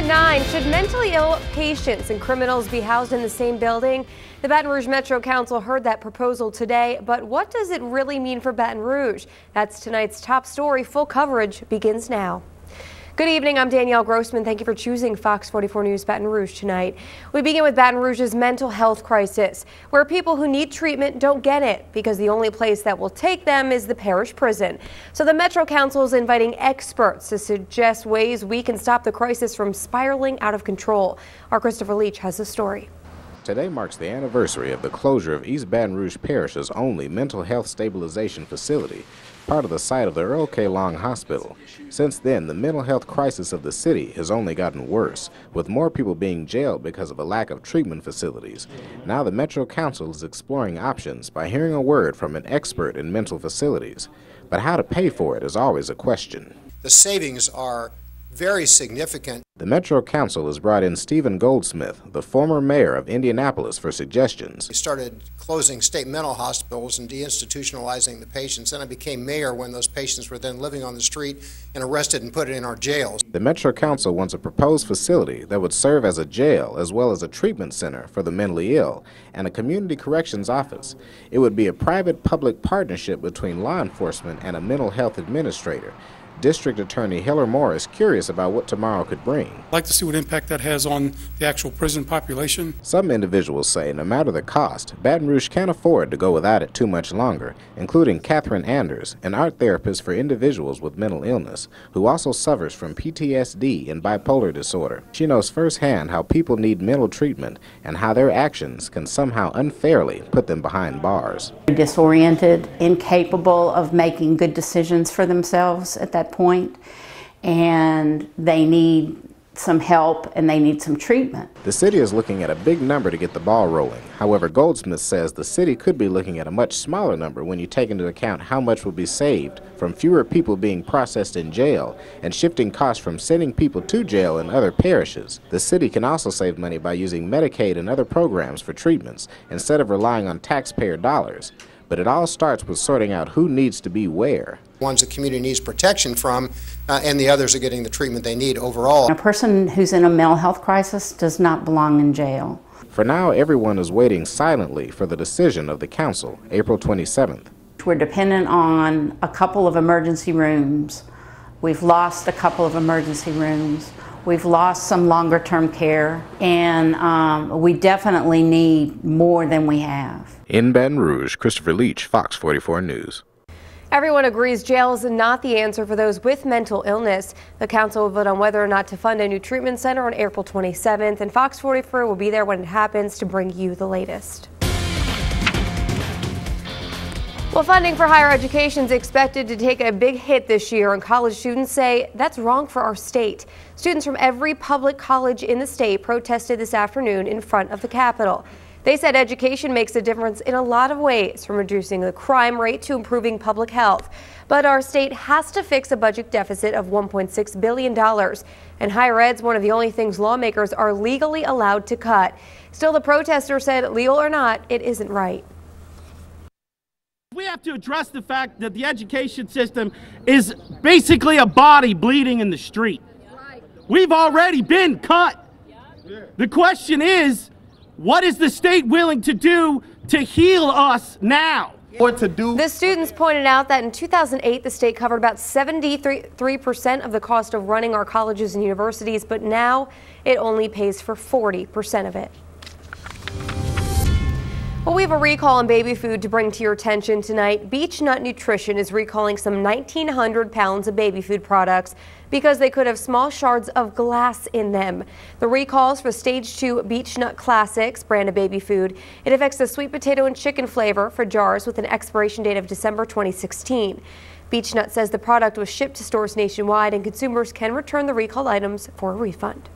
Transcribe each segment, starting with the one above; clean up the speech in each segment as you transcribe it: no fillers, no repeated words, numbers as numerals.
9, should mentally ill patients and criminals be housed in the same building? The Baton Rouge Metro Council heard that proposal today, but what does it really mean for Baton Rouge? That's tonight's top story. Full coverage begins now. Good evening, I'm Danielle Grossman. Thank you for choosing Fox 44 News Baton Rouge tonight. We begin with Baton Rouge's mental health crisis, where people who need treatment don't get it because the only place that will take them is the parish prison. So the Metro Council is inviting experts to suggest ways we can stop the crisis from spiraling out of control. Our Christopher Leach has the story. Today marks the anniversary of the closure of East Baton Rouge Parish's only mental health stabilization facility, part of the site of the Earl K. Long Hospital. Since then, the mental health crisis of the city has only gotten worse, with more people being jailed because of a lack of treatment facilities. Now the Metro Council is exploring options by hearing a word from an expert in mental facilities. But how to pay for it is always a question. The savings are very significant. The Metro Council has brought in Stephen Goldsmith, the former mayor of Indianapolis, for suggestions. We started closing state mental hospitals and deinstitutionalizing the patients. Then I became mayor when those patients were then living on the street and arrested and put in our jails. The Metro Council wants a proposed facility that would serve as a jail as well as a treatment center for the mentally ill and a community corrections office. It would be a private-public partnership between law enforcement and a mental health administrator. District Attorney Hiller Moore is curious about what tomorrow could bring. I'd like to see what impact that has on the actual prison population. Some individuals say no matter the cost, Baton Rouge can't afford to go without it too much longer, including Catherine Anders, an art therapist for individuals with mental illness, who also suffers from PTSD and bipolar disorder. She knows firsthand how people need mental treatment and how their actions can somehow unfairly put them behind bars. Disoriented, incapable of making good decisions for themselves at that point, and they need some help and they need some treatment. The city is looking at a big number to get the ball rolling. However, Goldsmith says the city could be looking at a much smaller number when you take into account how much will be saved from fewer people being processed in jail and shifting costs from sending people to jail in other parishes. The city can also save money by using Medicaid and other programs for treatments instead of relying on taxpayer dollars. But it all starts with sorting out who needs to be where. Ones the community needs protection from, and the others are getting the treatment they need overall. A person who's in a mental health crisis does not belong in jail. For now, everyone is waiting silently for the decision of the council, April 27th. We're dependent on a couple of emergency rooms. We've lost a couple of emergency rooms. We've lost some longer-term care, and we definitely need more than we have. In Baton Rouge, Christopher Leach, Fox 44 News. Everyone agrees jail is not the answer for those with mental illness. The council will vote on whether or not to fund a new treatment center on April 27th, and Fox 44 will be there when it happens to bring you the latest. Well, funding for higher education is expected to take a big hit this year, and college students say that's wrong for our state. Students from every public college in the state protested this afternoon in front of the Capitol. They said education makes a difference in a lot of ways, from reducing the crime rate to improving public health. But our state has to fix a budget deficit of $1.6 billion. And higher ed's one of the only things lawmakers are legally allowed to cut. Still, the protesters said, legal or not, it isn't right. We have to address the fact that the education system is basically a body bleeding in the street. We've already been cut. The question is, what is the state willing to do to heal us now? What to do? The students pointed out that in 2008, the state covered about 73% of the cost of running our colleges and universities, but now it only pays for 40% of it. Well, we have a recall on baby food to bring to your attention tonight. Beech-Nut Nutrition is recalling some 1,900 pounds of baby food products because they could have small shards of glass in them. The recalls for Stage 2 Beech-Nut Classics brand of baby food. It affects the sweet potato and chicken flavor for jars with an expiration date of December 2016. Beech-Nut says the product was shipped to stores nationwide and consumers can return the recalled items for a refund.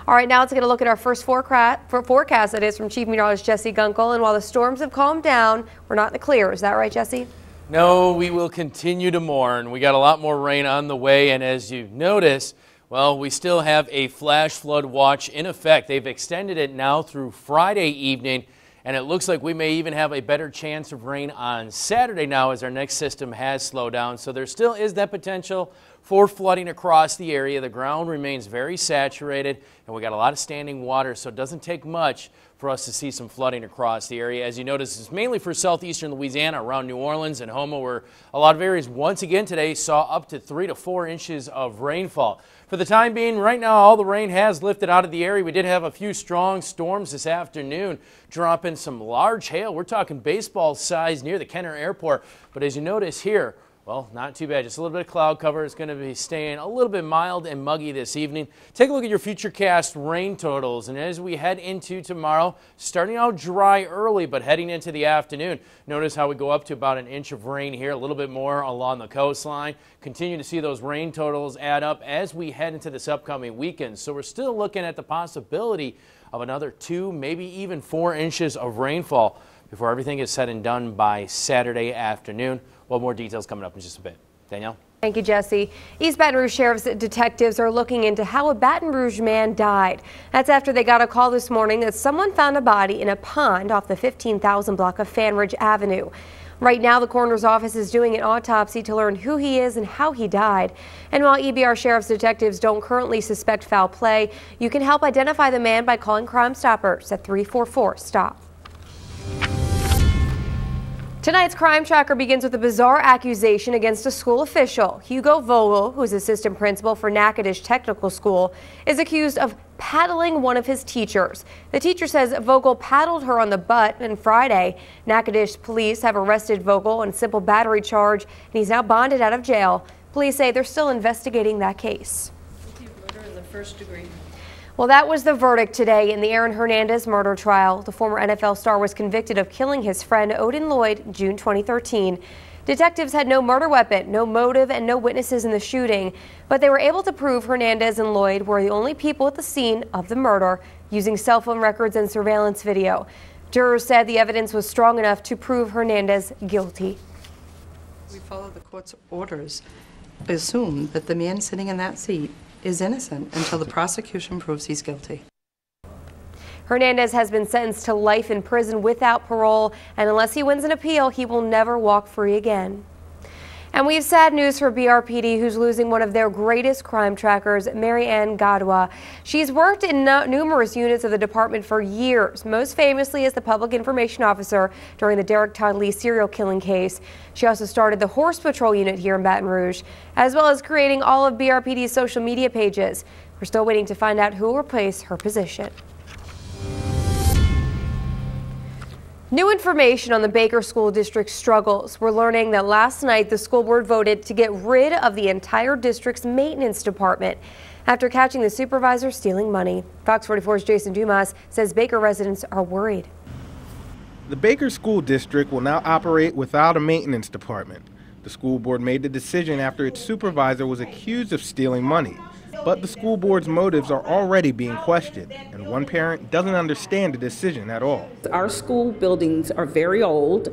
All right, now let's get a look at our first forecast. That is from Chief Meteorologist Jesse Gunkel. And while the storms have calmed down, we're not in the clear. Is that right, Jesse? No, we will continue to mourn. We got a lot more rain on the way. And as you notice, well, we still have a flash flood watch in effect. They've extended it now through Friday evening. and it looks like we may even have a better chance of rain on Saturday now as our next system has slowed down. So there still is that potential for flooding across the area. The ground remains very saturated, and we got a lot of standing water, so it doesn't take much for us to see some flooding across the area. As you notice, it's mainly for southeastern Louisiana, around New Orleans and Houma, where a lot of areas once again today saw up to 3 to 4 inches of rainfall. For the time being, right now, all the rain has lifted out of the area. We did have a few strong storms this afternoon, dropping some large hail. We're talking baseball size near the Kenner Airport. But as you notice here, well, not too bad. Just a little bit of cloud cover. It's going to be staying a little bit mild and muggy this evening. Take a look at your futurecast rain totals. And as we head into tomorrow, starting out dry early, but heading into the afternoon, notice how we go up to about an inch of rain here, a little bit more along the coastline. Continue to see those rain totals add up as we head into this upcoming weekend. So we're still looking at the possibility of another 2, maybe even 4 inches of rainfall before everything is said and done by Saturday afternoon. Well, more details coming up in just a bit. Danielle? Thank you, Jesse. East Baton Rouge Sheriff's detectives are looking into how a Baton Rouge man died. That's after they got a call this morning that someone found a body in a pond off the 15,000 block of Fanridge Avenue. Right now, the coroner's office is doing an autopsy to learn who he is and how he died. And while EBR Sheriff's detectives don't currently suspect foul play, you can help identify the man by calling Crime Stoppers at 344-STOP. Tonight's Crime Tracker begins with a bizarre accusation against a school official. Hugo Vogel, who is assistant principal for Natchitoches Technical School, is accused of paddling one of his teachers. The teacher says Vogel paddled her on the butt, and Friday, Natchitoches police have arrested Vogel on a simple battery charge, and he's now bonded out of jail. Police say they're still investigating that case. Murder in the first degree. Well, that was the verdict today in the Aaron Hernandez murder trial. The former NFL star was convicted of killing his friend Odin Lloyd June 2013. Detectives had no murder weapon, no motive, and no witnesses in the shooting, but they were able to prove Hernandez and Lloyd were the only people at the scene of the murder using cell phone records and surveillance video. Jurors said the evidence was strong enough to prove Hernandez guilty. We follow the court's orders. Assume that the man sitting in that seat is innocent until the prosecution proves he's guilty. Hernandez has been sentenced to life in prison without parole, and unless he wins an appeal, he will never walk free again. And we have sad news for BRPD, who's losing one of their greatest crime trackers, Mary Ann Gadwa. She's worked in numerous units of the department for years, most famously as the public information officer during the Derek Todd Lee serial killing case. She also started the Horse Patrol unit here in Baton Rouge, as well as creating all of BRPD's social media pages. We're still waiting to find out who will replace her position. New information on the Baker School District's struggles. We're learning that last night the school board voted to get rid of the entire district's maintenance department after catching the supervisor stealing money. Fox 44's Jason Dumas says Baker residents are worried. The Baker School District will now operate without a maintenance department. The school board made the decision after its supervisor was accused of stealing money. But the school board's motives are already being questioned, and one parent doesn't understand the decision at all. Our school buildings are very old,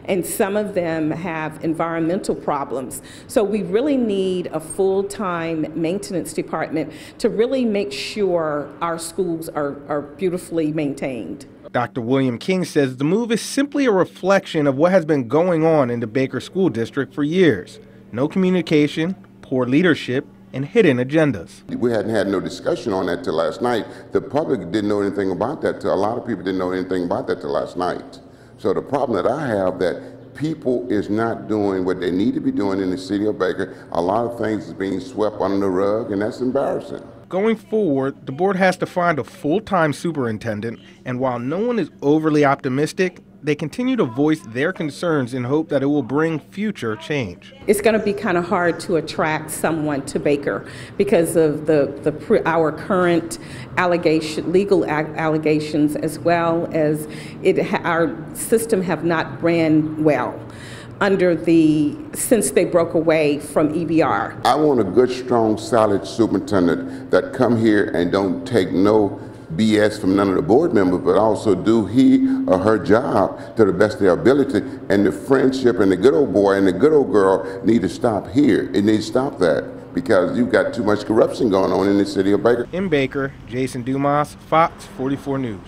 and some of them have environmental problems. So we really need a full-time maintenance department to really make sure our schools are beautifully maintained. Dr. William King says the move is simply a reflection of what has been going on in the Baker School District for years. No communication, poor leadership, and hidden agendas. We hadn't had no discussion on that till last night. The public didn't know anything about that. A lot of people didn't know anything about that till last night. So the problem that I have that people is not doing what they need to be doing in the city of Baker. A lot of things is being swept under the rug, and that's embarrassing. Going forward, the board has to find a full-time superintendent, and while no one is overly optimistic, they continue to voice their concerns in hope that it will bring future change. It's going to be kind of hard to attract someone to Baker because of our current legal allegations, as well as our system have not ran well since they broke away from EBR. I want a good, strong, solid superintendent that come here and don't take no BS from none of the board members, but also do he or her job to the best of their ability. And the friendship and the good old boy and the good old girl need to stop here. It needs to stop that because you've got too much corruption going on in the city of Baker. In Baker, Jason Dumas, Fox 44 News.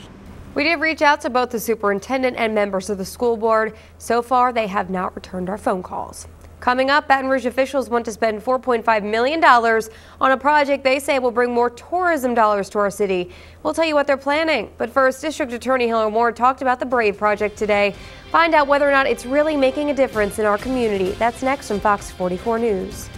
We did reach out to both the superintendent and members of the school board. So far, they have not returned our phone calls. Coming up, Baton Rouge officials want to spend $4.5 million on a project they say will bring more tourism dollars to our city. We'll tell you what they're planning. But first, District Attorney Hiller Moore talked about the BRAVE project today. Find out whether or not it's really making a difference in our community. That's next on Fox 44 News.